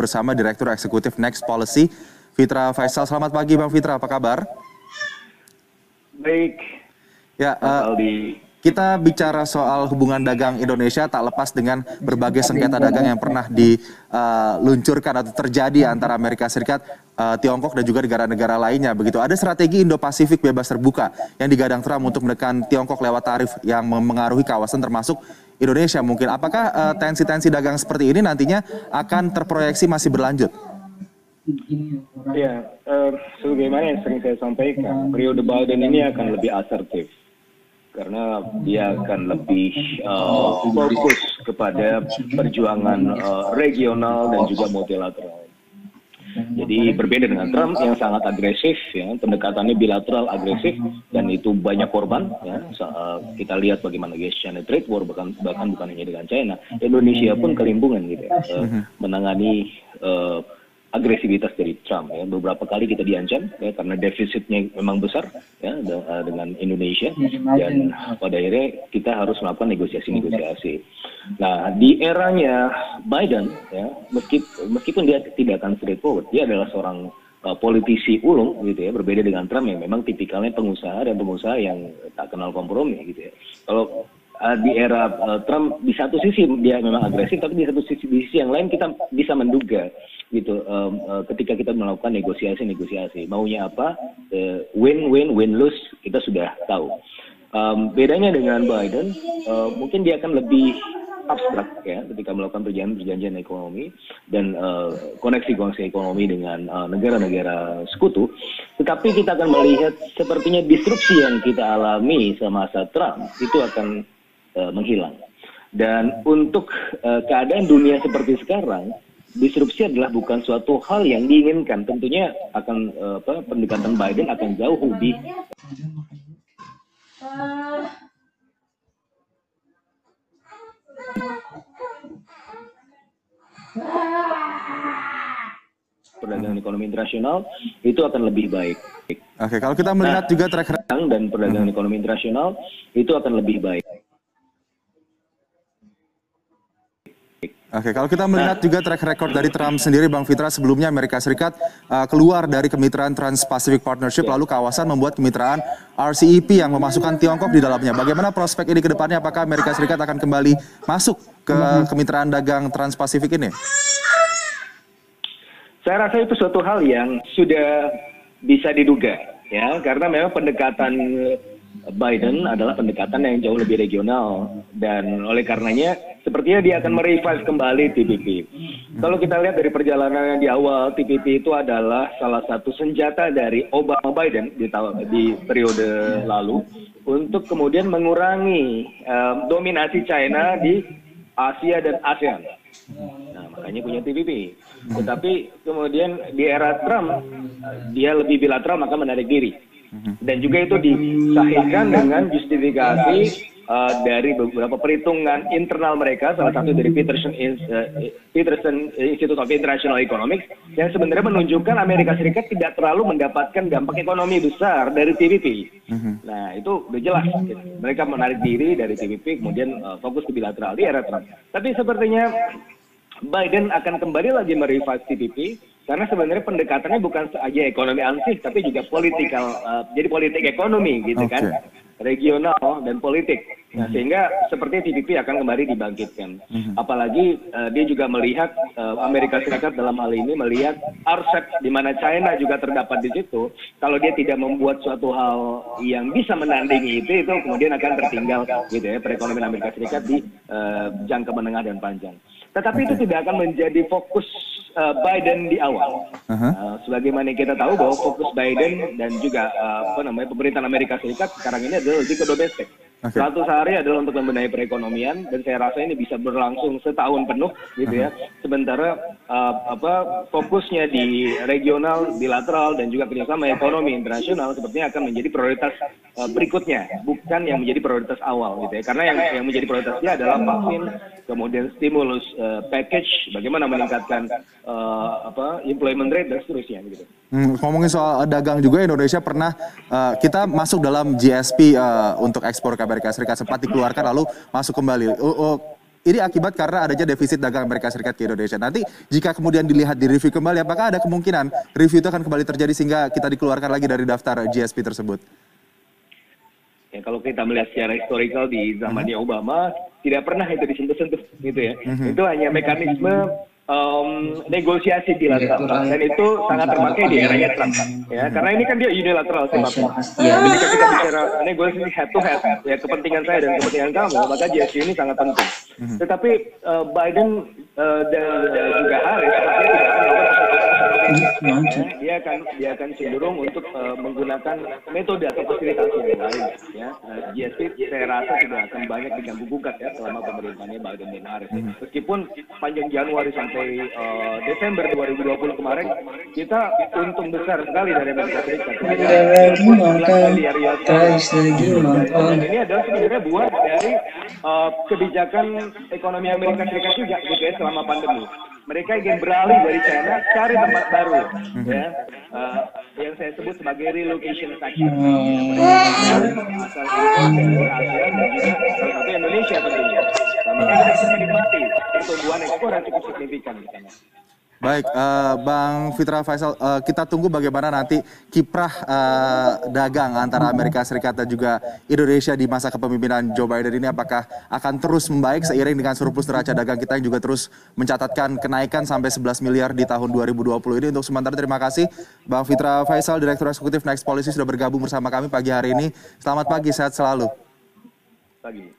bersama Direktur Eksekutif Next Policy, Fitra Faisal. Selamat pagi Bang Fitra, apa kabar? Baik. Ya, kita bicara soal hubungan dagang Indonesia tak lepas dengan berbagai sengketa dagang yang pernah diluncurkan atau terjadi antara Amerika Serikat, Tiongkok dan juga negara-negara lainnya. Begitu. Ada strategi Indo-Pasifik bebas terbuka yang digadang Trump untuk menekan Tiongkok lewat tarif yang memengaruhi kawasan termasuk Indonesia mungkin. Apakah tensi-tensi dagang seperti ini nantinya akan terproyeksi masih berlanjut? Ya, sebagaimana yang sering saya sampaikan, periode Biden ini akan lebih asertif. Karena dia akan lebih fokus kepada perjuangan regional dan juga multilateral. Jadi berbeda dengan Trump yang sangat agresif, ya, pendekatannya bilateral agresif dan itu banyak korban. Ya, kita lihat bagaimana China trade war bahkan bukan hanya dengan China, Indonesia pun kelimpungan gitu, ya, menangani agresivitas dari Trump. Ya. Beberapa kali kita diancam ya, karena defisitnya memang besar ya, dengan Indonesia dan pada akhirnya kita harus melakukan negosiasi-negosiasi. Nah di eranya Biden ya, meskipun dia tidak akan straightforward, dia adalah seorang politisi ulung gitu ya, berbeda dengan Trump yang memang tipikalnya pengusaha dan pengusaha yang tak kenal kompromi gitu ya. Kalau di era Trump di satu sisi dia memang agresif, tapi di sisi yang lain kita bisa menduga gitu ketika kita melakukan negosiasi maunya apa, win lose kita sudah tahu. Bedanya dengan Biden mungkin dia akan lebih abstrak ya ketika melakukan perjanjian ekonomi dan koneksi ekonomi dengan negara-negara sekutu, tetapi kita akan melihat sepertinya disrupsi yang kita alami semasa Trump itu akan menghilang. Dan untuk keadaan dunia seperti sekarang, disrupsi adalah bukan suatu hal yang diinginkan. Tentunya akan pendekatan Biden akan jauh lebih perdagangan ekonomi internasional itu akan lebih baik. Oke, kalau kita melihat juga track record dan perdagangan ekonomi internasional itu akan lebih baik. Oke, kalau kita melihat juga track record dari Trump sendiri, Bang Fitra, sebelumnya Amerika Serikat keluar dari kemitraan Trans-Pacific Partnership, lalu kawasan membuat kemitraan RCEP yang memasukkan Tiongkok di dalamnya. Bagaimana prospek ini ke depannya? Apakah Amerika Serikat akan kembali masuk ke kemitraan dagang Trans-Pasifik ini? Saya rasa itu suatu hal yang sudah bisa diduga, ya, karena memang pendekatan Biden adalah pendekatan yang jauh lebih regional dan oleh karenanya sepertinya dia akan merevive kembali TPP. Kalau kita lihat dari perjalanannya di awal, TPP itu adalah salah satu senjata dari Obama Biden di periode lalu untuk kemudian mengurangi dominasi China di Asia dan ASEAN. Nah, makanya punya TPP. Tetapi kemudian di era Trump dia lebih bilateral maka menarik diri. Dan juga itu disahihkan dengan justifikasi dari beberapa perhitungan internal mereka, salah satu dari Peterson Institute of International Economics, yang sebenarnya menunjukkan Amerika Serikat tidak terlalu mendapatkan dampak ekonomi besar dari TPP. Nah itu udah jelas, mereka menarik diri dari TPP, kemudian fokus ke bilateral di era Trump. Tapi sepertinya Biden akan kembali lagi merevive TPP karena sebenarnya pendekatannya bukan saja ekonomi ansih tapi juga politikal, jadi politik ekonomi gitu kan, regional dan politik. Nah sehingga seperti TPP akan kembali dibangkitkan. Apalagi dia juga melihat Amerika Serikat dalam hal ini melihat RCEP di mana China juga terdapat di situ. Kalau dia tidak membuat suatu hal yang bisa menandingi itu kemudian akan tertinggal gitu ya perekonomian Amerika Serikat di jangka menengah dan panjang. Tetapi itu tidak akan menjadi fokus Biden di awal. Sebagaimana kita tahu bahwa fokus Biden dan juga pemerintahan Amerika Serikat sekarang ini adalah lebih ke domestik. 100 hari adalah untuk membenahi perekonomian dan saya rasa ini bisa berlangsung setahun penuh gitu ya. Sementara fokusnya di regional, bilateral dan juga kerjasama ekonomi internasional sepertinya akan menjadi prioritas berikutnya, bukan yang menjadi prioritas awal gitu ya. Karena yang menjadi prioritasnya adalah vaksin, kemudian stimulus package, bagaimana meningkatkan employment rate dan seterusnya gitu. Ngomongin soal dagang juga, Indonesia pernah kita masuk dalam GSP untuk ekspor ke Amerika Serikat, sempat dikeluarkan lalu masuk kembali. ini akibat karena adanya defisit dagang Amerika Serikat ke Indonesia. Nanti jika kemudian dilihat di review kembali, apakah ada kemungkinan review itu akan kembali terjadi sehingga kita dikeluarkan lagi dari daftar GSP tersebut? Ya, kalau kita melihat secara historikal di zamannya Obama, tidak pernah itu disentuh-sentuh, gitu ya. Itu hanya mekanisme negosiasi bilateral, dan itu sangat terpakai di eranya Trump, ya. Karena ini kan dia unilateral sifatnya. Jadi ketika bicara negosiasi head to head, ya kepentingan saya dan kepentingan kamu, maka GSP ini sangat penting. Tetapi Biden dan juga Harris sepertinya tidak akan melakukan dia akan cenderung untuk menggunakan metode atau fasilitasi yang lain, ya. GSP saya rasa tidak akan banyak diganggu gugat ya selama pemerintahannya Biden dan Harris. Meskipun panjang Januari sampai Desember 2020 kemarin kita untung besar sekali dari Amerika Serikat. Dan ini adalah sebenarnya buah dari kebijakan ekonomi Amerika Serikat juga, gitu ya, selama pandemi. Mereka ingin beralih dari China, cari tempat baru, ya, yang saya sebut sebagai relocation tax. Asal dari ASEAN dan juga salah satu Indonesia tentunya. Maka kita bisa menikmati pertumbuhan ekspor yang cukup signifikan di sana. Baik, Bang Fitra Faisal, kita tunggu bagaimana nanti kiprah dagang antara Amerika Serikat dan juga Indonesia di masa kepemimpinan Joe Biden ini, apakah akan terus membaik seiring dengan surplus neraca dagang kita yang juga terus mencatatkan kenaikan sampai 11 miliar di tahun 2020 ini. Untuk sementara terima kasih Bang Fitra Faisal, Direktur Eksekutif Next Policy sudah bergabung bersama kami pagi hari ini. Selamat pagi, sehat selalu. Pagi.